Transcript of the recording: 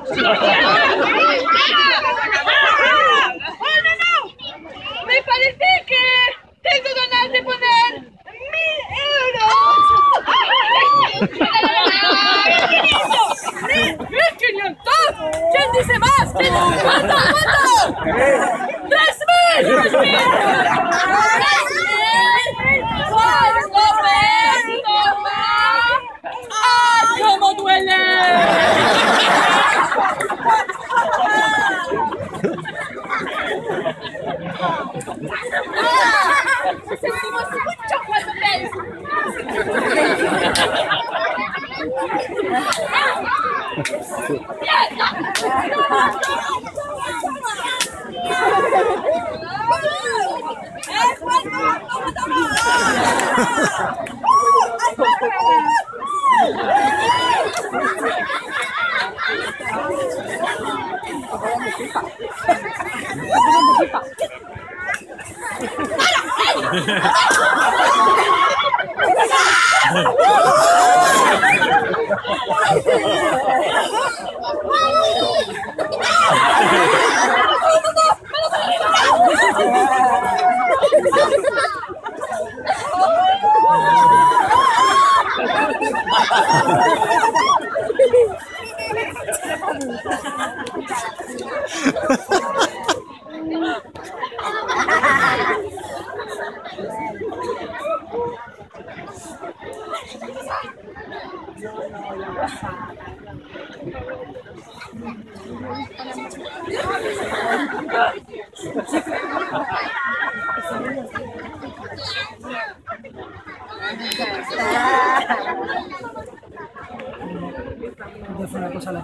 Me parece que tengo ganas de poner 1.000 euros. ¡1.500! ¿Quién dice más? ¿Cuánto? ¡3.000! ¡Ay, cómo duele! Sentimos mucho cuando ves. Una cosa a la